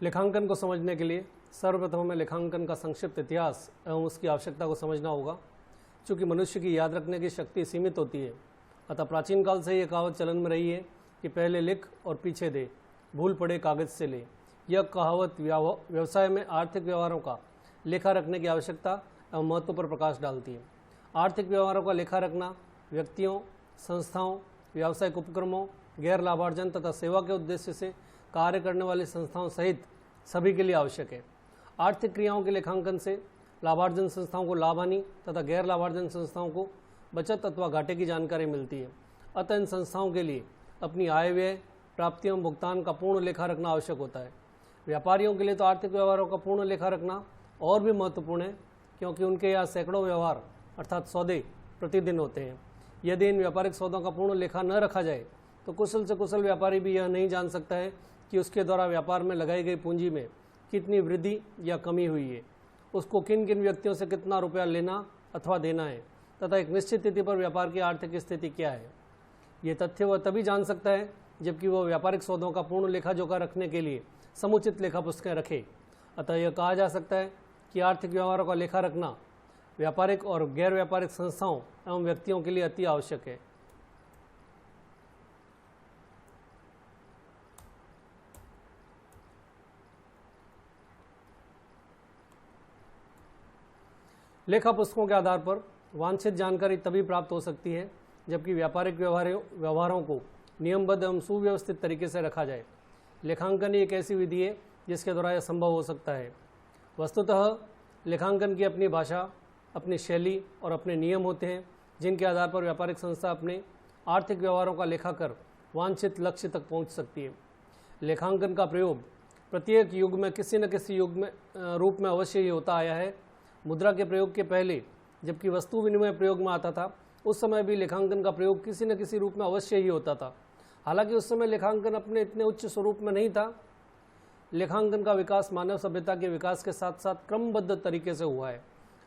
लेखांकन को समझने के लिए सर्वप्रथम हमें लेखांकन का संक्षिप्त इतिहास एवं उसकी आवश्यकता को समझना होगा। चूँकि मनुष्य की याद रखने की शक्ति सीमित होती है, अतः प्राचीन काल से यह कहावत चलन में रही है कि पहले लिख और पीछे दे, भूल पड़े कागज से ले। यह कहावत व्यवसाय में आर्थिक व्यवहारों का लेखा रखने की आवश्यकता एवं महत्व पर प्रकाश डालती है। आर्थिक व्यवहारों का लेखा रखना व्यक्तियों, संस्थाओं, व्यावसायिक उपक्रमों, गैर लाभार्जन तथा सेवा के उद्देश्य से कार्य करने वाली संस्थाओं सहित सभी के लिए आवश्यक है। आर्थिक क्रियाओं के लेखांकन से लाभार्जन संस्थाओं को लाभ हानि तथा गैर लाभार्जन संस्थाओं को बचत अथवा घाटे की जानकारी मिलती है। अतः इन संस्थाओं के लिए अपनी आय व्यय, प्राप्तियों एवं भुगतान का पूर्ण लेखा रखना आवश्यक होता है। व्यापारियों के लिए तो आर्थिक व्यवहारों का पूर्ण लेखा रखना और भी महत्वपूर्ण है, क्योंकि उनके यहाँ सैकड़ों व्यवहार अर्थात सौदे प्रतिदिन होते हैं। यदि इन व्यापारिक सौदों का पूर्ण लेखा न रखा जाए तो कुशल से कुशल व्यापारी भी यह नहीं जान सकता है कि उसके द्वारा व्यापार में लगाई गई पूंजी में कितनी वृद्धि या कमी हुई है, उसको किन किन व्यक्तियों से कितना रुपया लेना अथवा देना है तथा एक निश्चित तिथि पर व्यापार की आर्थिक स्थिति क्या है। ये तथ्य वह तभी जान सकता है जबकि वह व्यापारिक सौदों का पूर्ण लेखा जोखा रखने के लिए समुचित लेखा पुस्तकें रखे। अतः यह कहा जा सकता है कि आर्थिक व्यवहारों का लेखा रखना व्यापारिक और गैर व्यापारिक संस्थाओं एवं व्यक्तियों के लिए अति आवश्यक है। लेखा पुस्तकों के आधार पर वांछित जानकारी तभी प्राप्त हो सकती है जबकि व्यापारिक व्यवहारों को नियमबद्ध एवं सुव्यवस्थित तरीके से रखा जाए। लेखांकन एक ऐसी विधि है जिसके द्वारा यह संभव हो सकता है। वस्तुतः लेखांकन की अपनी भाषा, अपनी शैली और अपने नियम होते हैं, जिनके आधार पर व्यापारिक संस्था अपने आर्थिक व्यवहारों का लेखा कर वांछित लक्ष्य तक पहुंच सकती है। लेखांकन का प्रयोग प्रत्येक युग में किसी न किसी रूप में अवश्य ही होता आया है। मुद्रा के प्रयोग के पहले जबकि वस्तु विनिमय प्रयोग में आता था, उस समय भी लेखांकन का प्रयोग किसी न किसी रूप में अवश्य ही होता था। हालांकि उस समय लेखांकन अपने इतने उच्च स्वरूप में नहीं था। लेखांकन का विकास मानव सभ्यता के विकास के साथ साथ क्रमबद्ध तरीके से हुआ है।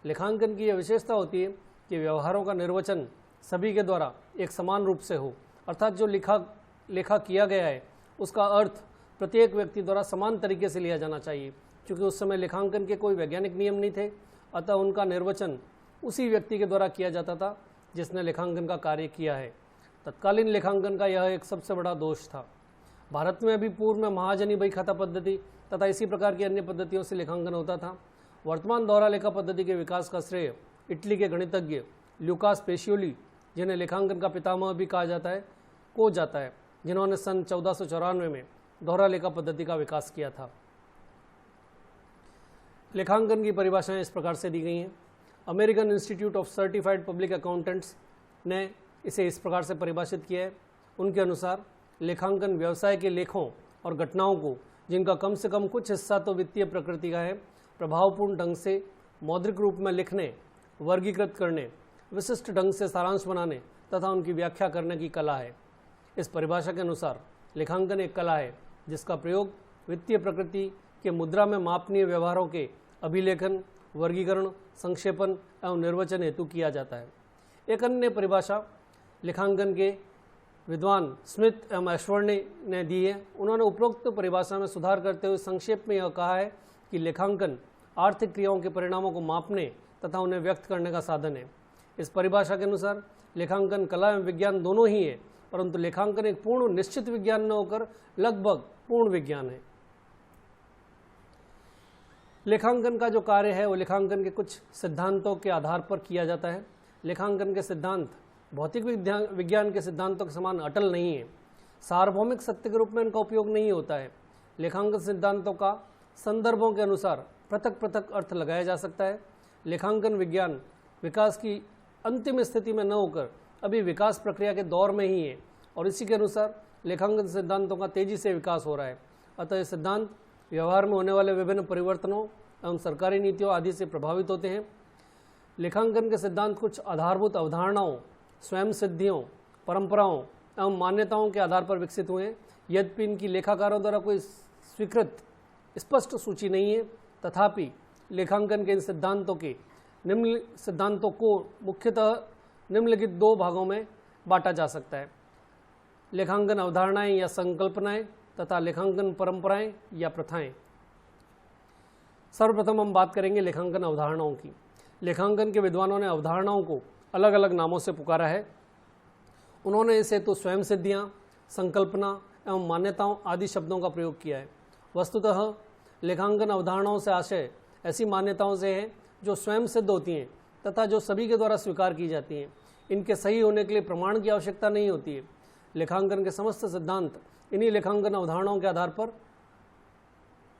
लेखांकन की यह विशेषता होती है कि व्यवहारों का निर्वचन सभी के द्वारा एक समान रूप से हो, अर्थात जो लेखा किया गया है उसका अर्थ प्रत्येक व्यक्ति द्वारा समान तरीके से लिया जाना चाहिए। क्योंकि उस समय लेखांकन के कोई वैज्ञानिक नियम नहीं थे, अतः उनका निर्वचन उसी व्यक्ति के द्वारा किया जाता था जिसने लेखांकन का कार्य किया है। तत्कालीन लेखांकन का यह एक सबसे बड़ा दोष था। भारत में भी पूर्व में महाजनी बही खाता पद्धति तथा इसी प्रकार की अन्य पद्धतियों से लेखांकन होता था। वर्तमान दोहरा लेखा पद्धति के विकास का श्रेय इटली के गणितज्ञ ल्यूकास पेशियोली, जिन्हें लेखांकन का पितामह भी कहा जाता है, जिन्होंने सन 1494 में दोहरा लेखा पद्धति का विकास किया था। लेखांकन की परिभाषाएं इस प्रकार से दी गई हैं। American institute of certified public accountants ने इसे इस प्रकार से परिभाषित किया है। उनके अनुसार लेखांकन व्यवसाय के लेखों और घटनाओं को, जिनका कम से कम कुछ हिस्सा तो वित्तीय प्रकृति का है, प्रभावपूर्ण ढंग से मौद्रिक रूप में लिखने, वर्गीकृत करने, विशिष्ट ढंग से सारांश बनाने तथा उनकी व्याख्या करने की कला है। इस परिभाषा के अनुसार लेखांकन एक कला है जिसका प्रयोग वित्तीय प्रकृति के मुद्रा में मापनीय व्यवहारों के अभिलेखन, वर्गीकरण, संक्षेपण एवं निर्वचन हेतु किया जाता है। एक अन्य परिभाषा लेखांकन के विद्वान स्मिथ एवं ऐश्वर्य ने दी है। उन्होंने उपरोक्त परिभाषा में सुधार करते हुए संक्षेप में यह कहा है कि लेखांकन आर्थिक क्रियाओं के परिणामों को मापने तथा उन्हें व्यक्त करने का साधन है। इस परिभाषा के अनुसार लेखांकन कला एवं विज्ञान दोनों ही है, परंतु लेखांकन एक पूर्ण निश्चित विज्ञान न होकर लगभग पूर्ण विज्ञान है। लेखांकन का जो कार्य है वो लेखांकन के कुछ सिद्धांतों के आधार पर किया जाता है। लेखांकन के सिद्धांत भौतिक विज्ञान के सिद्धांतों के समान अटल नहीं है। सार्वभौमिक सत्य के रूप में इनका उपयोग नहीं होता है। लेखांकन सिद्धांतों का संदर्भों के अनुसार पृथक पृथक अर्थ लगाया जा सकता है। लेखांकन विज्ञान विकास की अंतिम स्थिति में न होकर अभी विकास प्रक्रिया के दौर में ही है और इसी के अनुसार लेखांकन सिद्धांतों का तेजी से विकास हो रहा है। अतः ये सिद्धांत व्यवहार में होने वाले विभिन्न परिवर्तनों एवं सरकारी नीतियों आदि से प्रभावित होते हैं। लेखांकन के सिद्धांत कुछ आधारभूत अवधारणाओं, स्वयं सिद्धियों, परंपराओं एवं मान्यताओं के आधार पर विकसित हुए हैं। यद्यपि इनकी लेखाकारों द्वारा कोई स्वीकृत स्पष्ट सूची नहीं है, तथापि लेखांकन के इन सिद्धांतों को मुख्यतः निम्नलिखित दो भागों में बांटा जा सकता है: लेखांकन अवधारणाएं या संकल्पनाएं तथा लेखांकन परंपराएं या प्रथाएं। सर्वप्रथम हम बात करेंगे लेखांकन अवधारणाओं की। लेखांकन के विद्वानों ने अवधारणाओं को अलग अलग नामों से पुकारा है। उन्होंने इस हेतु स्वयं सिद्धियाँ, संकल्पना एवं मान्यताओं आदि शब्दों का प्रयोग किया है। वस्तुतः लेखांकन अवधारणाओं से आशय ऐसी मान्यताओं से है जो स्वयं सिद्ध होती हैं तथा जो सभी के द्वारा स्वीकार की जाती हैं। इनके सही होने के लिए प्रमाण की आवश्यकता नहीं होती है। लेखांकन के समस्त सिद्धांत इन्हीं लेखांकन अवधारणाओं के आधार पर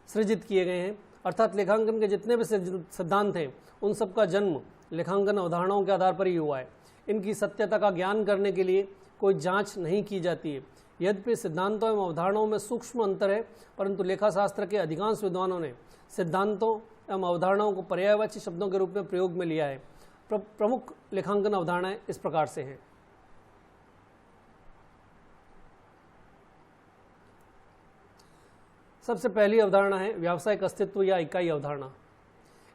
सृजित किए गए हैं। अर्थात लेखांकन के जितने भी सिद्धांत हैं उन सब का जन्म लेखांकन अवधारणाओं के आधार पर ही हुआ है। इनकी सत्यता का ज्ञान करने के लिए कोई जांच नहीं की जाती है। यद्यपि सिद्धांतों एवं अवधारणाओं में सूक्ष्म अंतर है, परंतु लेखाशास्त्र के अधिकांश विद्वानों ने सिद्धांतों एवं अवधारणाओं को पर्यायवाची शब्दों के रूप में प्रयोग में लिया है। प्रमुख लेखांकन अवधारणाएं इस प्रकार से हैं। सबसे पहली अवधारणा है व्यावसायिक अस्तित्व या इकाई अवधारणा।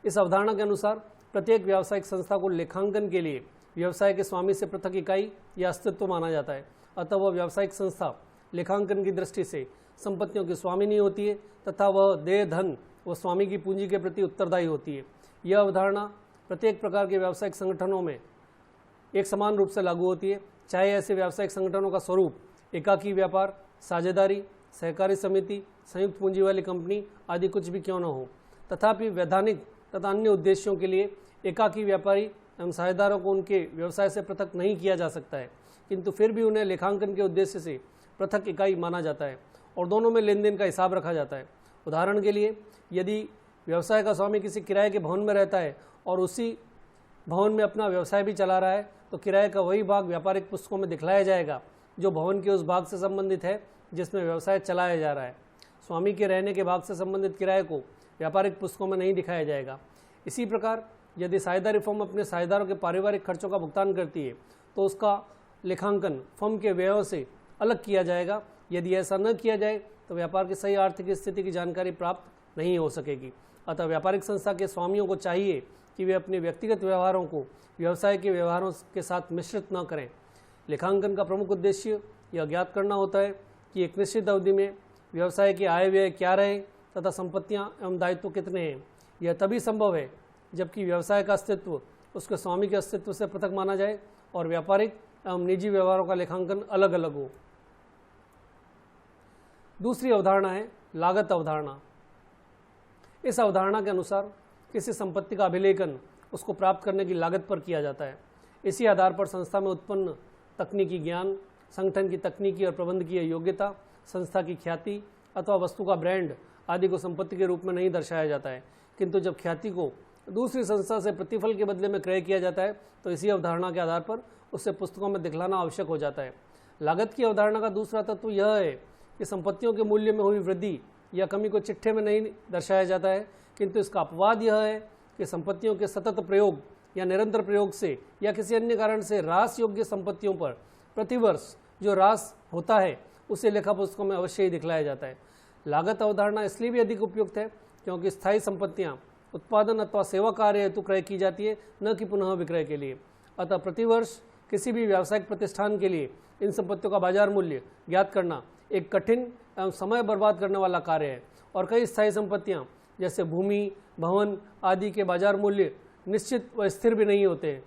इस अवधारणा के अनुसार प्रत्येक व्यावसायिक संस्था को लेखांकन के लिए व्यवसाय के स्वामी से पृथक इकाई या अस्तित्व माना जाता है। अतः वह व्यावसायिक संस्था लेखांकन की दृष्टि से संपत्तियों की स्वामी नहीं होती है तथा वह देय धन व स्वामी की पूंजी के प्रति उत्तरदायी होती है। यह अवधारणा प्रत्येक प्रकार के व्यावसायिक संगठनों में एक समान रूप से लागू होती है, चाहे ऐसे व्यावसायिक संगठनों का स्वरूप एकाकी व्यापार, साझेदारी, सहकारी समिति, संयुक्त पूंजी वाली कंपनी आदि कुछ भी क्यों न हो। तथापि वैधानिक तथा अन्य उद्देश्यों के लिए एकाकी व्यापारी एवं साझेदारों को उनके व्यवसाय से पृथक नहीं किया जा सकता है, किंतु फिर भी उन्हें लेखांकन के उद्देश्य से पृथक इकाई माना जाता है और दोनों में लेन देन का हिसाब रखा जाता है। उदाहरण के लिए, यदि व्यवसाय का स्वामी किसी किराए के भवन में रहता है और उसी भवन में अपना व्यवसाय भी चला रहा है, तो किराए का वही भाग व्यापारिक पुस्तकों में दिखलाया जाएगा जो भवन के उस भाग से संबंधित है जिसमें व्यवसाय चलाया जा रहा है। स्वामी के रहने के भाग से संबंधित किराए को व्यापारिक पुस्तकों में नहीं दिखाया जाएगा। इसी प्रकार यदि साझेदारी फर्म अपने साझेदारों के पारिवारिक खर्चों का भुगतान करती है तो उसका लेखांकन फर्म के व्ययों से अलग किया जाएगा। यदि ऐसा न किया जाए तो व्यापार की सही आर्थिक स्थिति की जानकारी प्राप्त नहीं हो सकेगी। अतः व्यापारिक संस्था के स्वामियों को चाहिए कि वे अपने व्यक्तिगत व्यवहारों को व्यवसाय के व्यवहारों के साथ मिश्रित न करें। लेखांकन का प्रमुख उद्देश्य यह ज्ञात करना होता है कि एक निश्चित अवधि में व्यवसाय के आय व्यय क्या रहे तथा संपत्तियां एवं दायित्व कितने हैं। यह तभी संभव है जबकि व्यवसाय का अस्तित्व उसके स्वामी के अस्तित्व से पृथक माना जाए और व्यापारिक एवं निजी व्यवहारों का लेखांकन अलग अलग हो। दूसरी अवधारणा है लागत अवधारणा। इस अवधारणा के अनुसार किसी संपत्ति का अभिलेखन उसको प्राप्त करने की लागत पर किया जाता है। इसी आधार पर संस्था में उत्पन्न तकनीकी ज्ञान, संगठन की तकनीकी और प्रबंधकीय योग्यता, संस्था की ख्याति अथवा वस्तु का ब्रांड आदि को संपत्ति के रूप में नहीं दर्शाया जाता है, किंतु जब ख्याति को दूसरी संस्था से प्रतिफल के बदले में क्रय किया जाता है तो इसी अवधारणा के आधार पर उसे पुस्तकों में दिखलाना आवश्यक हो जाता है। लागत की अवधारणा का दूसरा तत्व यह है कि संपत्तियों के मूल्य में हुई वृद्धि या कमी को चिट्ठे में नहीं दर्शाया जाता है, किंतु इसका अपवाद यह है कि संपत्तियों के सतत प्रयोग या निरंतर प्रयोग से या किसी अन्य कारण से ह्रास योग्य संपत्तियों पर प्रतिवर्ष जो ह्रास होता है उसे लेखा पुस्तकों में अवश्य ही दिखलाया जाता है। लागत अवधारणा इसलिए भी अधिक उपयुक्त है क्योंकि स्थायी संपत्तियां उत्पादन अथवा सेवा कार्य हेतु क्रय की जाती है, न कि पुनः विक्रय के लिए। अतः प्रतिवर्ष किसी भी व्यावसायिक प्रतिष्ठान के लिए इन संपत्तियों का बाजार मूल्य ज्ञात करना एक कठिन एवं समय बर्बाद करने वाला कार्य है और कई स्थायी संपत्तियां जैसे भूमि, भवन आदि के बाजार मूल्य निश्चित व स्थिर भी नहीं होते हैं।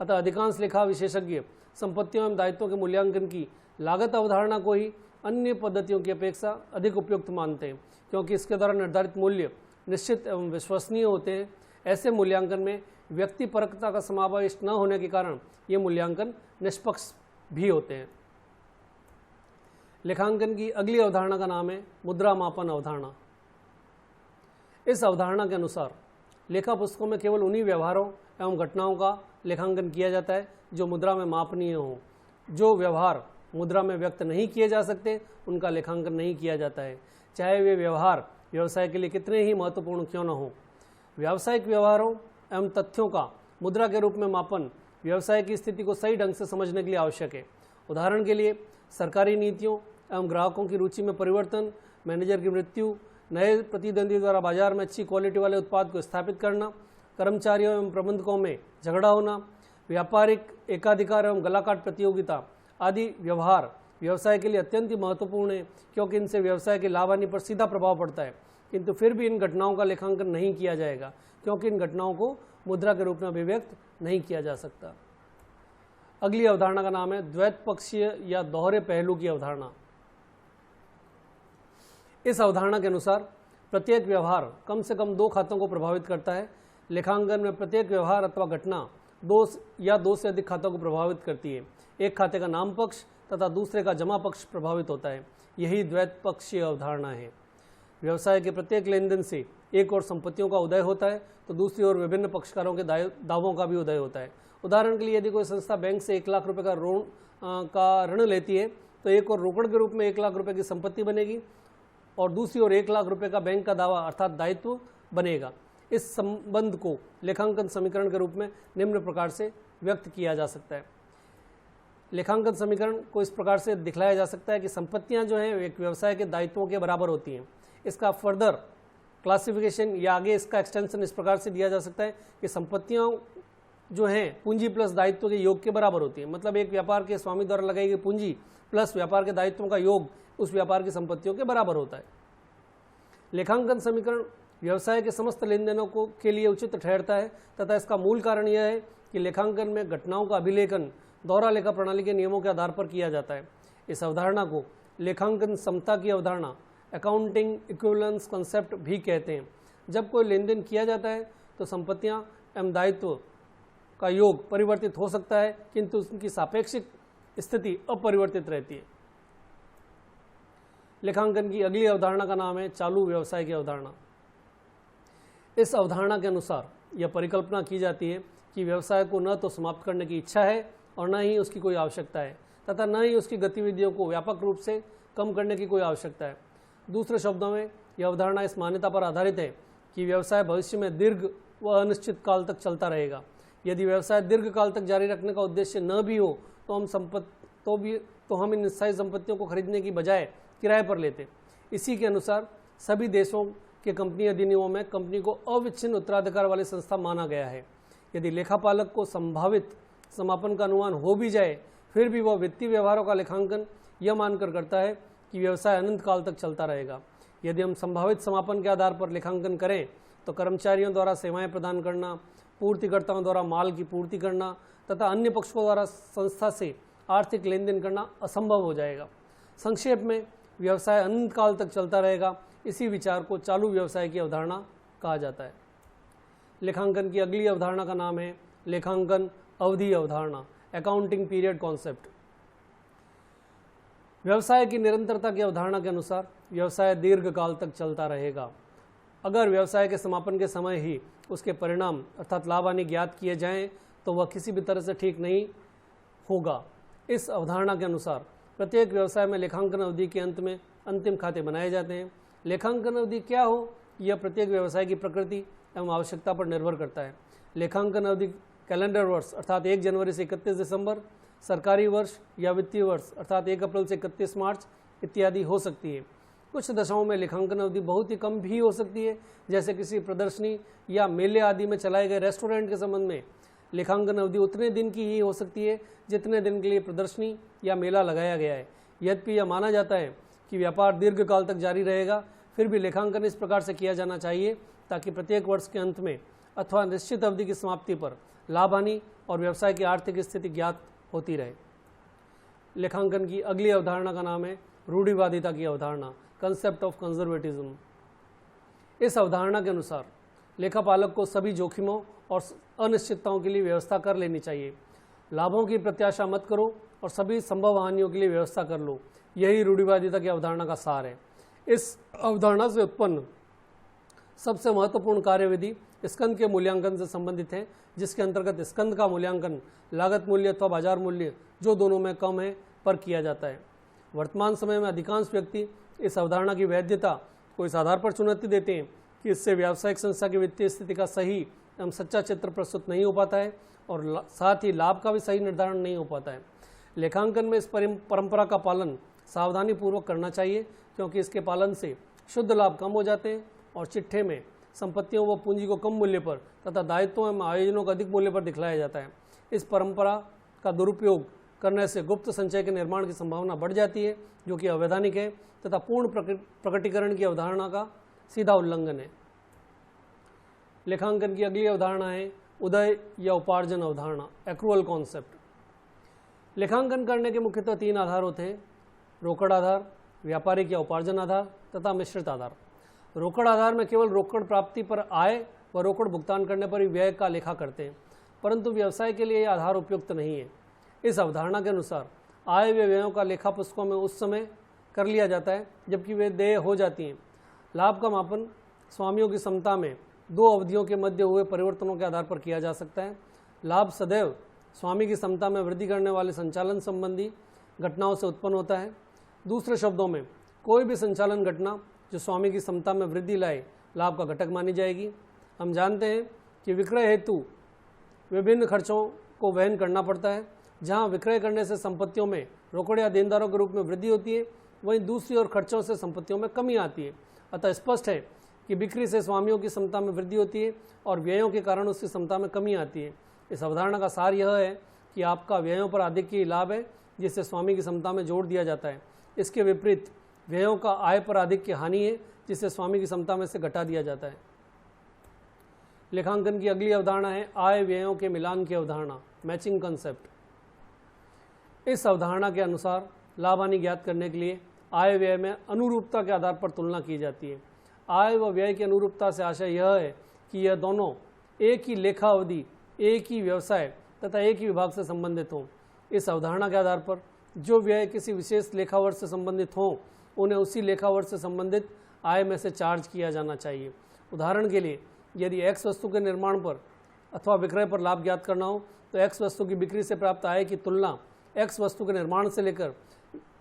अतः अधिकांश लेखा विशेषज्ञ संपत्तियों एवं दायित्वों के मूल्यांकन की लागत अवधारणा को ही अन्य पद्धतियों की अपेक्षा अधिक उपयुक्त मानते हैं, क्योंकि इसके द्वारा निर्धारित मूल्य निश्चित एवं विश्वसनीय होते हैं। ऐसे मूल्यांकन में व्यक्ति परकता का समावेश न होने के कारण ये मूल्यांकन निष्पक्ष भी होते हैं। लेखांकन की अगली अवधारणा का नाम है मुद्रा मापन अवधारणा। इस अवधारणा के अनुसार लेखा पुस्तकों में केवल उन्हीं व्यवहारों एवं घटनाओं का लेखांकन किया जाता है जो मुद्रा में मापनीय हो। जो व्यवहार मुद्रा में व्यक्त नहीं किए जा सकते उनका लेखांकन नहीं किया जाता है, चाहे वे व्यवहार व्यवसाय के लिए कितने ही महत्वपूर्ण क्यों न हो। व्यावसायिक व्यवहारों एवं तथ्यों का मुद्रा के रूप में मापन व्यवसाय की स्थिति को सही ढंग से समझने के लिए आवश्यक है। उदाहरण के लिए सरकारी नीतियों एवं ग्राहकों की रुचि में परिवर्तन, मैनेजर की मृत्यु, नए प्रतिद्वंदी द्वारा बाजार में अच्छी क्वालिटी वाले उत्पाद को स्थापित करना, कर्मचारियों एवं प्रबंधकों में झगड़ा होना, व्यापारिक एकाधिकार एवं गलाकाट प्रतियोगिता आदि व्यवहार व्यवसाय के लिए अत्यंत महत्वपूर्ण है, क्योंकि इनसे व्यवसाय के लाभ हानि पर सीधा प्रभाव पड़ता है। किंतु फिर भी इन घटनाओं का लेखांकन नहीं किया जाएगा, क्योंकि इन घटनाओं को मुद्रा के रूप में अभिव्यक्त नहीं किया जा सकता। अगली अवधारणा का नाम है द्वैत पक्षीय या दोहरे पहलू की अवधारणा। इस अवधारणा के अनुसार प्रत्येक व्यवहार कम से कम दो खातों को प्रभावित करता है। लेखांकन में प्रत्येक व्यवहार अथवा घटना दो से अधिक खातों को प्रभावित करती है। एक खाते का नाम पक्ष तथा दूसरे का जमा पक्ष प्रभावित होता है। यही द्वैत पक्षीय अवधारणा है। व्यवसाय के प्रत्येक लेन देन से एक और संपत्तियों का उदय होता है तो दूसरी ओर विभिन्न पक्षकारों के दावों का भी उदय होता है। उदाहरण के लिए यदि कोई संस्था बैंक से 1 लाख रुपए का ऋण लेती है तो एक और रोकड़ के रूप में 1 लाख रुपए की संपत्ति बनेगी और दूसरी ओर 1 लाख रुपए का बैंक का दावा अर्थात दायित्व बनेगा। इस संबंध को लेखांकन समीकरण के रूप में निम्न प्रकार से व्यक्त किया जा सकता है। लेखांकन समीकरण को इस प्रकार से दिखलाया जा सकता है कि संपत्तियां जो हैं एक व्यवसाय के दायित्वों के बराबर होती हैं। इसका फर्दर क्लासिफिकेशन या आगे इसका एक्सटेंशन इस प्रकार से दिया जा सकता है कि संपत्तियां जो हैं पूंजी प्लस दायित्व के योग के बराबर होती है। मतलब एक व्यापार के स्वामी द्वारा लगाई गई पूंजी प्लस व्यापार के दायित्वों का योग उस व्यापार की संपत्तियों के बराबर होता है। लेखांकन समीकरण व्यवसाय के समस्त लेन देनों के लिए उचित ठहरता है तथा इसका मूल कारण यह है कि लेखांकन में घटनाओं का अभिलेखन दोहरा लेखा प्रणाली के नियमों के आधार पर किया जाता है। इस अवधारणा को लेखांकन समता की अवधारणा अकाउंटिंग इक्विवेलेंस कॉन्सेप्ट भी कहते हैं। जब कोई लेन देन किया जाता है तो संपत्तियां एवं दायित्व का योग परिवर्तित हो सकता है किंतु उनकी सापेक्षिक स्थिति अपरिवर्तित रहती है। लेखांकन की अगली अवधारणा का नाम है चालू व्यवसाय की अवधारणा। इस अवधारणा के अनुसार यह परिकल्पना की जाती है कि व्यवसाय को न तो समाप्त करने की इच्छा है और न ही उसकी कोई आवश्यकता है तथा न ही उसकी गतिविधियों को व्यापक रूप से कम करने की कोई आवश्यकता है। दूसरे शब्दों में यह अवधारणा इस मान्यता पर आधारित है कि व्यवसाय भविष्य में दीर्घ व अनिश्चित काल तक चलता रहेगा। यदि व्यवसाय दीर्घ काल तक जारी रखने का उद्देश्य न भी हो तो हम इन स्थायी संपत्तियों को खरीदने की बजाय किराए पर लेते। इसी के अनुसार सभी देशों के कंपनी अधिनियमों में कंपनी को अविच्छिन्न उत्तराधिकार वाली संस्था माना गया है। यदि लेखापालक को संभावित समापन का अनुमान हो भी जाए फिर भी वह वित्तीय व्यवहारों का लेखांकन यह मानकर करता है कि व्यवसाय अनंत काल तक चलता रहेगा। यदि हम संभावित समापन के आधार पर लेखांकन करें तो कर्मचारियों द्वारा सेवाएं प्रदान करना, पूर्तिकर्ताओं द्वारा माल की पूर्ति करना तथा अन्य पक्षों द्वारा संस्था से आर्थिक लेन देन करना असंभव हो जाएगा। संक्षेप में व्यवसाय अनंत काल तक चलता रहेगा। इसी विचार को चालू व्यवसाय की अवधारणा कहा जाता है। लेखांकन की अगली अवधारणा का नाम है लेखांकन अवधि अवधारणा अकाउंटिंग पीरियड कॉन्सेप्ट। व्यवसाय की निरंतरता की अवधारणा के अनुसार व्यवसाय दीर्घ काल तक चलता रहेगा। अगर व्यवसाय के समापन के समय ही उसके परिणाम अर्थात लाभ हानि ज्ञात किए जाएं तो वह किसी भी तरह से ठीक नहीं होगा। इस अवधारणा के अनुसार प्रत्येक व्यवसाय में लेखांकन अवधि के अंत में अंतिम खाते बनाए जाते हैं। लेखांकन अवधि क्या हो यह प्रत्येक व्यवसाय की प्रकृति एवं आवश्यकता पर निर्भर करता है। लेखांकन अवधि कैलेंडर वर्ष अर्थात 1 जनवरी से 31 दिसंबर, सरकारी वर्ष या वित्तीय वर्ष अर्थात 1 अप्रैल से 31 मार्च इत्यादि हो सकती है। कुछ दशाओं में लेखांकन अवधि बहुत ही कम भी हो सकती है, जैसे किसी प्रदर्शनी या मेले आदि में चलाए गए रेस्टोरेंट के संबंध में लेखांकन अवधि उतने दिन की ही हो सकती है जितने दिन के लिए प्रदर्शनी या मेला लगाया गया है। यद्यपि यह माना जाता है कि व्यापार दीर्घकाल तक जारी रहेगा, फिर भी लेखांकन इस प्रकार से किया जाना चाहिए ताकि प्रत्येक वर्ष के अंत में अथवा निश्चित अवधि की समाप्ति पर लाभ हानि और व्यवसाय की आर्थिक स्थिति ज्ञात होती रहे। लेखांकन की अगली अवधारणा का नाम है रूढ़िवादिता की अवधारणा कंसेप्ट ऑफ कंजर्वेटिज्म। इस अवधारणा के अनुसार लेखापालक को सभी जोखिमों और अनिश्चितताओं के लिए व्यवस्था कर लेनी चाहिए। लाभों की प्रत्याशा मत करो और सभी संभव हानियों के लिए व्यवस्था कर लो। यही रूढ़िवादिता की अवधारणा का सार है। इस अवधारणा से उत्पन्न सबसे महत्वपूर्ण कार्यविधि स्कंद के मूल्यांकन से संबंधित है, जिसके अंतर्गत स्कंद का मूल्यांकन लागत मूल्य अथवा बाजार मूल्य जो दोनों में कम है पर किया जाता है। वर्तमान समय में अधिकांश व्यक्ति इस अवधारणा की वैधता को इस आधार पर चुनौती देते हैं कि इससे व्यावसायिक संस्था की वित्तीय स्थिति का सही एवं सच्चा चित्र प्रस्तुत नहीं हो पाता है और साथ ही लाभ का भी सही निर्धारण नहीं हो पाता है। लेखांकन में इस परंपरा का पालन सावधानी पूर्वक करना चाहिए, क्योंकि इसके पालन से शुद्ध लाभ कम हो जाते हैं और चिट्ठे में संपत्तियों व पूंजी को कम मूल्य पर तथा दायित्वों एवं आयोजनों को अधिक मूल्य पर दिखलाया जाता है। इस परंपरा का दुरुपयोग करने से गुप्त संचय के निर्माण की संभावना बढ़ जाती है, जो कि अवैधानिक है तथा पूर्ण प्रकटीकरण की अवधारणा का सीधा उल्लंघन है। लेखांकन की अगली अवधारणा है उदय या उपार्जन अवधारणा, एक्रूअल कॉन्सेप्ट। लेखांकन करने के मुख्यतः 3 आधार होते हैं, रोकड़ आधार, व्यापारिक या उपार्जन आधार तथा मिश्रित आधार। रोकड़ आधार में केवल रोकड़ प्राप्ति पर आय व रोकड़ भुगतान करने पर ही व्यय का लेखा करते हैं, परंतु व्यवसाय के लिए यह आधार उपयुक्त नहीं है। इस अवधारणा के अनुसार आय व व्ययों का लेखा पुस्तकों में उस समय कर लिया जाता है जबकि वे देय हो जाती हैं। लाभ का मापन स्वामियों की क्षमता में 2 अवधियों के मध्य हुए परिवर्तनों के आधार पर किया जा सकता है। लाभ सदैव स्वामी की क्षमता में वृद्धि करने वाले संचालन संबंधी घटनाओं से उत्पन्न होता है। दूसरे शब्दों में, कोई भी संचालन घटना जो स्वामी की क्षमता में वृद्धि लाए लाभ का घटक मानी जाएगी। हम जानते हैं कि विक्रय हेतु विभिन्न खर्चों को वहन करना पड़ता है। जहां विक्रय करने से संपत्तियों में रोकड़ या देनदारों के रूप में वृद्धि होती है, वहीं दूसरी ओर खर्चों से संपत्तियों में कमी आती है। अतः स्पष्ट है कि बिक्री से स्वामियों की क्षमता में वृद्धि होती है और व्ययों के कारण उसकी क्षमता में कमी आती है। इस अवधारणा का सार यह है कि आपका व्ययों पर आधिक्य ही लाभ है जिससे स्वामी की क्षमता में जोड़ दिया जाता है। इसके विपरीत व्ययों का आय पर आधिक्य हानि है जिससे स्वामी की क्षमता में से घटा दिया जाता है। लेखांकन की अगली अवधारणा है आय व्ययों के मिलान की अवधारणा, मैचिंग कंसेप्ट। इस अवधारणा के अनुसार लाभ हानि ज्ञात करने के लिए आय व्यय में अनुरूपता के आधार पर तुलना की जाती है। आय व व्यय की अनुरूपता से आशय यह है कि यह दोनों एक ही लेखा अवधि, एक ही व्यवसाय तथा एक ही विभाग से संबंधित हों। इस अवधारणा के आधार पर जो व्यय किसी विशेष लेखा वर्ष से संबंधित हों, उन्हें उसी लेखा वर्ष से संबंधित आय में से चार्ज किया जाना चाहिए। उदाहरण के लिए, यदि एक्स वस्तु के निर्माण पर अथवा विक्रय पर लाभ ज्ञात करना हो तो एक्स वस्तु की बिक्री से प्राप्त आय की तुलना एक्स वस्तु के निर्माण से लेकर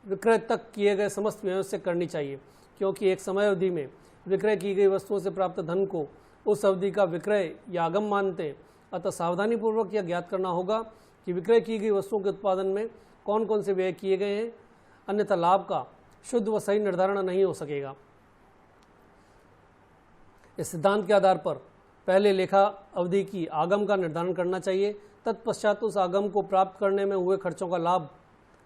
विक्रय तक किए गए समस्त व्ययों से करनी चाहिए, क्योंकि एक समय अवधि में विक्रय की गई वस्तुओं से प्राप्त धन को उस अवधि का विक्रय या आगम मानते हैं। अतः सावधानीपूर्वक यह ज्ञात करना होगा कि विक्रय की गई वस्तुओं के उत्पादन में कौन कौन से व्यय किए गए हैं, अन्यथा लाभ का शुद्ध व सही निर्धारण नहीं हो सकेगा। इस सिद्धांत के आधार पर पहले लेखा अवधि की आगम का निर्धारण करना चाहिए, तत्पश्चात उस आगम को प्राप्त करने में हुए खर्चों का लाभ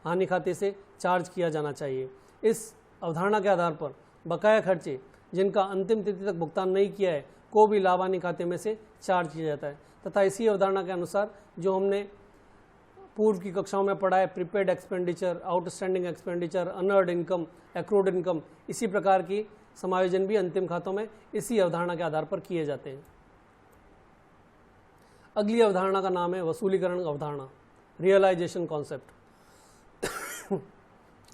हानि खाते से चार्ज किया जाना चाहिए। इस अवधारणा के आधार पर बकाया खर्चे जिनका अंतिम तिथि तक भुगतान नहीं किया है को भी लाभ हानि खाते में से चार्ज किया जाता है। तथा इसी अवधारणा के अनुसार जो हमने पूर्व की कक्षाओं में पढ़ा है, prepaid expenditure, outstanding expenditure, unearned income, accrued income, इसी प्रकार की समायोजन भी अंतिम खातों में इसी अवधारणा के आधार पर किए जाते हैं। अगली अवधारणा का नाम है वसूलीकरण अवधारणा, रियलाइजेशन कॉन्सेप्ट।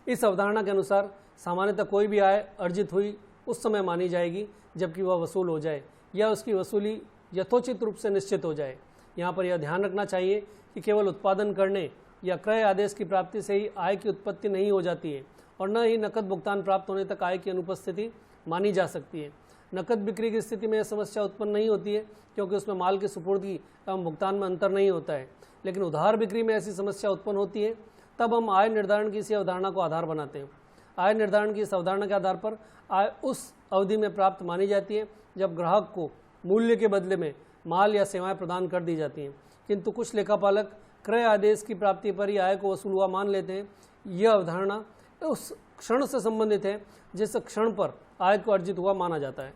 इस अवधारणा के अनुसार सामान्यतः कोई भी आय अर्जित हुई उस समय मानी जाएगी जबकि वह वसूल हो जाए या उसकी वसूली यथोचित रूप से निश्चित हो जाए। यहाँ पर यह ध्यान रखना चाहिए कि केवल उत्पादन करने या क्रय आदेश की प्राप्ति से ही आय की उत्पत्ति नहीं हो जाती है और न ही नकद भुगतान प्राप्त होने तक आय की अनुपस्थिति मानी जा सकती है। नकद बिक्री की स्थिति में यह समस्या उत्पन्न नहीं होती है क्योंकि उसमें माल की सुपुर्दगी एवं भुगतान में अंतर नहीं होता है, लेकिन उधार बिक्री में ऐसी समस्या उत्पन्न होती है। तब हम आय निर्धारण की इसी अवधारणा को आधार बनाते हैं। आय निर्धारण की इस अवधारणा के आधार पर आय उस अवधि में प्राप्त मानी जाती है जब ग्राहक को मूल्य के बदले में माल या सेवाएं प्रदान कर दी जाती हैं, किंतु कुछ लेखापालक क्रय आदेश की प्राप्ति पर ही आय को वसूल हुआ मान लेते हैं। यह अवधारणा उस क्षण से संबंधित है जिस क्षण पर आय को अर्जित हुआ माना जाता है।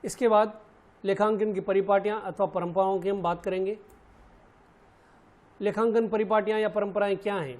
इसके बाद लेखांकन की परिपाटियां अथवा परंपराओं की हम बात करेंगे। लेखांकन परिपाटियां या परंपराएं क्या हैं?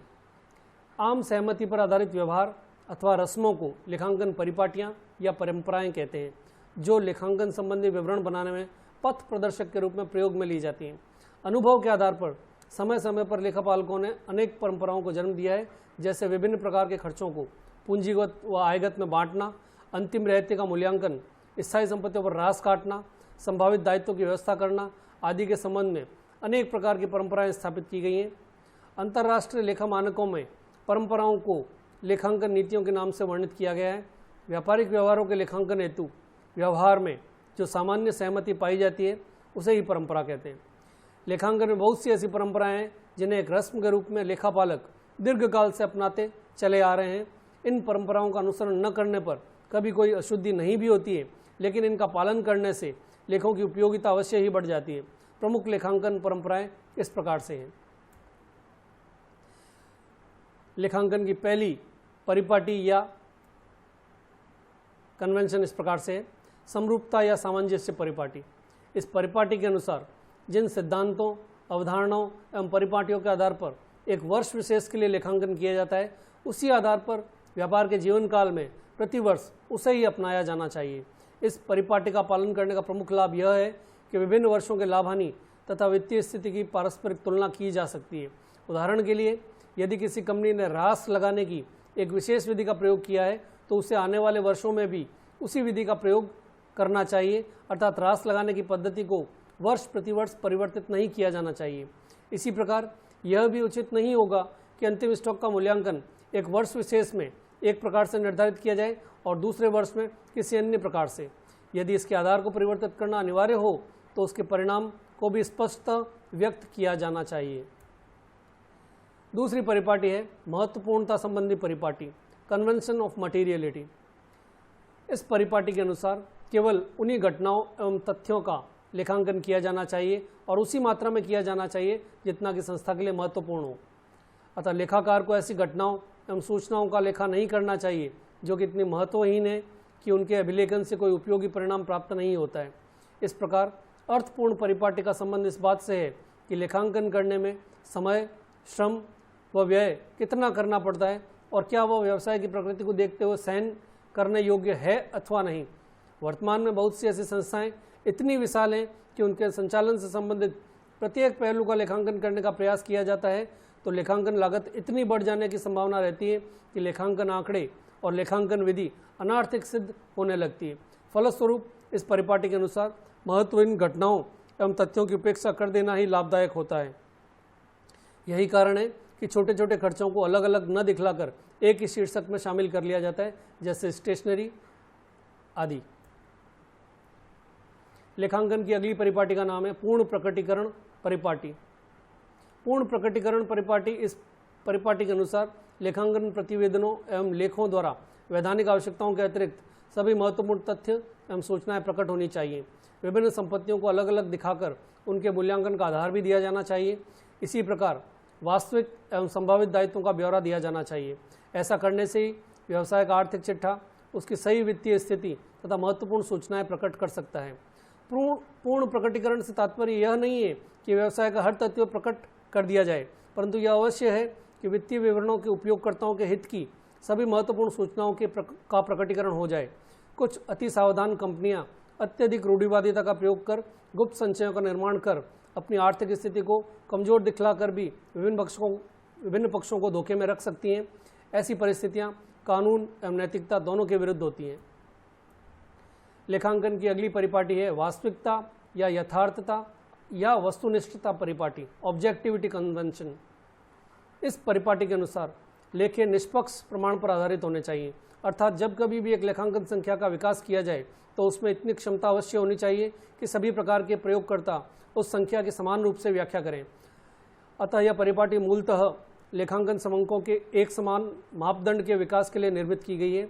आम सहमति पर आधारित व्यवहार अथवा रस्मों को लेखांकन परिपाटियां या परंपराएं कहते हैं, जो लेखांकन संबंधी विवरण बनाने में पथ प्रदर्शक के रूप में प्रयोग में ली जाती हैं। अनुभव के आधार पर समय समय पर लेखापालकों ने अनेक परंपराओं को जन्म दिया है, जैसे विभिन्न प्रकार के खर्चों को पूंजीगत व आयगत में बांटना, अंतिम रहते का मूल्यांकन, स्थायी संपत्तियों पर रास काटना, संभावित दायित्वों की व्यवस्था करना आदि के संबंध में अनेक प्रकार की परंपराएं स्थापित की गई हैं। अंतर्राष्ट्रीय लेखा मानकों में परंपराओं को लेखांकन नीतियों के नाम से वर्णित किया गया है। व्यापारिक व्यवहारों के लेखांकन हेतु व्यवहार में जो सामान्य सहमति पाई जाती है उसे ही परंपरा कहते हैं। लेखांकन में बहुत सी ऐसी परंपराएं हैं जिन्हें एक रस्म के रूप में लेखापालक दीर्घकाल से अपनाते चले आ रहे हैं। इन परंपराओं का अनुसरण न करने पर कभी कोई अशुद्धि नहीं भी होती है, लेकिन इनका पालन करने से लेखों की उपयोगिता अवश्य ही बढ़ जाती है। प्रमुख लेखांकन परंपराएं इस प्रकार से हैं। लेखांकन की पहली परिपाटी या कन्वेंशन इस प्रकार से है। समरूपता या सामंजस्य परिपाटी। इस परिपाटी के अनुसार जिन सिद्धांतों, अवधारणाओं एवं परिपाटियों के आधार पर एक वर्ष विशेष के लिए लेखांकन किया जाता है, उसी आधार पर व्यापार के जीवन काल में प्रतिवर्ष उसे ही अपनाया जाना चाहिए। इस परिपाटी का पालन करने का प्रमुख लाभ यह है कि विभिन्न वर्षों के लाभ हानि तथा वित्तीय स्थिति की पारस्परिक तुलना की जा सकती है। उदाहरण के लिए, यदि किसी कंपनी ने ह्रास लगाने की एक विशेष विधि का प्रयोग किया है तो उसे आने वाले वर्षों में भी उसी विधि का प्रयोग करना चाहिए, अर्थात ह्रास लगाने की पद्धति को वर्ष प्रतिवर्ष परिवर्तित नहीं किया जाना चाहिए। इसी प्रकार यह भी उचित नहीं होगा कि अंतिम स्टॉक का मूल्यांकन एक वर्ष विशेष में एक प्रकार से निर्धारित किया जाए और दूसरे वर्ष में किसी अन्य प्रकार से। यदि इसके आधार को परिवर्तित करना अनिवार्य हो तो उसके परिणाम को भी स्पष्टतः व्यक्त किया जाना चाहिए। दूसरी परिपाटी है महत्वपूर्णता संबंधी परिपाटी, कन्वेंशन ऑफ मटीरियलिटी। इस परिपाटी के अनुसार केवल उन्हीं घटनाओं एवं तथ्यों का लेखांकन किया जाना चाहिए और उसी मात्रा में किया जाना चाहिए जितना कि संस्था के लिए महत्वपूर्ण हो। अतः लेखाकार को ऐसी घटनाओं एवं सूचनाओं का लेखा नहीं करना चाहिए जो कि इतनी महत्वहीन है कि उनके अभिलेखन से कोई उपयोगी परिणाम प्राप्त नहीं होता है। इस प्रकार अर्थपूर्ण परिपाटी का संबंध इस बात से है कि लेखांकन करने में समय, श्रम व व्यय कितना करना पड़ता है और क्या वह व्यवसाय की प्रकृति को देखते हुए सहन करने योग्य है अथवा नहीं। वर्तमान में बहुत सी ऐसी संस्थाएं इतनी विशाल हैं कि उनके संचालन से संबंधित प्रत्येक पहलू का लेखांकन करने का प्रयास किया जाता है तो लेखांकन लागत इतनी बढ़ जाने की संभावना रहती है कि लेखांकन आंकड़े और लेखांकन विधि अनार्थिक सिद्ध होने लगती है। फलस्वरूप इस परिपाटी के अनुसार महत्वहीन घटनाओं एवं तथ्यों की उपेक्षा कर देना ही लाभदायक होता है। यही कारण है कि छोटे छोटे खर्चों को अलग अलग न दिखलाकर एक ही शीर्षक में शामिल कर लिया जाता है, जैसे स्टेशनरी आदि। लेखांकन की अगली परिपाटी का नाम है पूर्ण प्रकटीकरण परिपाटी। पूर्ण प्रकटीकरण परिपाटी इस परिपाटी के अनुसार लेखांकन प्रतिवेदनों एवं लेखों द्वारा वैधानिक आवश्यकताओं के अतिरिक्त सभी महत्वपूर्ण तथ्य एवं सूचनाएं प्रकट होनी चाहिए। विभिन्न संपत्तियों को अलग अलग दिखाकर उनके मूल्यांकन का आधार भी दिया जाना चाहिए। इसी प्रकार वास्तविक एवं संभावित दायित्वों का ब्यौरा दिया जाना चाहिए। ऐसा करने से ही व्यवसाय का आर्थिक चिट्ठा उसकी सही वित्तीय स्थिति तथा महत्वपूर्ण सूचनाएं प्रकट कर सकता है। पूर्ण प्रकटीकरण से तात्पर्य यह नहीं है कि व्यवसाय का हर तथ्य प्रकट कर दिया जाए, परंतु यह अवश्य है कि वित्तीय विवरणों के उपयोगकर्ताओं के हित की सभी महत्वपूर्ण सूचनाओं का प्रकटीकरण हो जाए। कुछ अति सावधान कंपनियां अत्यधिक रूढ़िवादिता का प्रयोग कर गुप्त संचयों का निर्माण कर अपनी आर्थिक स्थिति को कमजोर दिखलाकर भी विभिन्न पक्षों को धोखे में रख सकती हैं। ऐसी परिस्थितियां कानून एवं नैतिकता दोनों के विरुद्ध होती हैं। लेखांकन की अगली परिपाटी है वास्तविकता या यथार्थता या वस्तुनिष्ठता परिपाटी, ऑब्जेक्टिविटी कन्वेंशन। इस परिपाटी के अनुसार लेखे निष्पक्ष प्रमाण पर आधारित होने चाहिए, अर्थात जब कभी भी एक लेखांकन संख्या का विकास किया जाए तो उसमें इतनी क्षमता अवश्य होनी चाहिए कि सभी प्रकार के प्रयोगकर्ता उस संख्या की समान रूप से व्याख्या करें। अतः यह परिपाटी मूलतः लेखांकन समंकों के एक समान मापदंड के विकास के लिए निर्मित की गई है।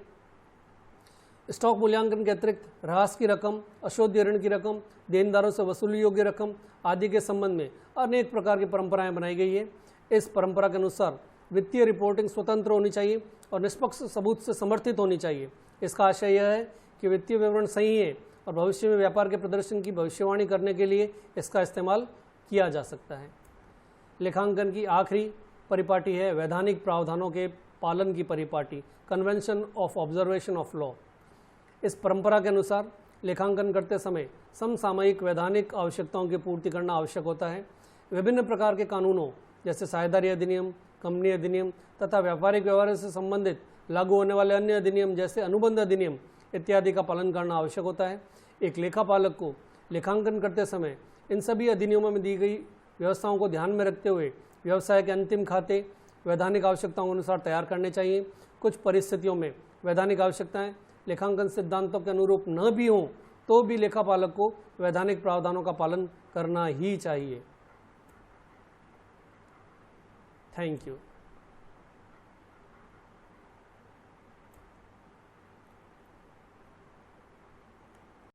स्टॉक मूल्यांकन के अतिरिक्त ह्रास की रकम, अशोध्य ऋण की रकम, देनदारों से वसूली योग्य रकम आदि के संबंध में अनेक प्रकार की परंपराएं बनाई गई है। इस परंपरा के अनुसार वित्तीय रिपोर्टिंग स्वतंत्र होनी चाहिए और निष्पक्ष सबूत से समर्थित होनी चाहिए। इसका आशय यह है कि वित्तीय विवरण सही है और भविष्य में व्यापार के प्रदर्शन की भविष्यवाणी करने के लिए इसका इस्तेमाल किया जा सकता है। लेखांकन की आखिरी परिपाटी है वैधानिक प्रावधानों के पालन की परिपाटी, convention of observation of law. इस परंपरा के अनुसार लेखांकन करते समय समसामयिक वैधानिक आवश्यकताओं की पूर्ति करना आवश्यक होता है। विभिन्न प्रकार के कानूनों जैसे साझेदारी अधिनियम, कंपनी अधिनियम तथा व्यापारिक व्यवहार से संबंधित लागू होने वाले अन्य अधिनियम जैसे अनुबंध अधिनियम इत्यादि का पालन करना आवश्यक होता है। एक लेखापालक को लेखांकन करते समय इन सभी अधिनियमों में दी गई व्यवस्थाओं को ध्यान में रखते हुए व्यवसाय के अंतिम खाते वैधानिक आवश्यकताओं के अनुसार तैयार करने चाहिए। कुछ परिस्थितियों में वैधानिक आवश्यकताएं लेखांकन सिद्धांतों के अनुरूप न भी हों तो भी लेखापालक को वैधानिक प्रावधानों का पालन करना ही चाहिए। Thank you.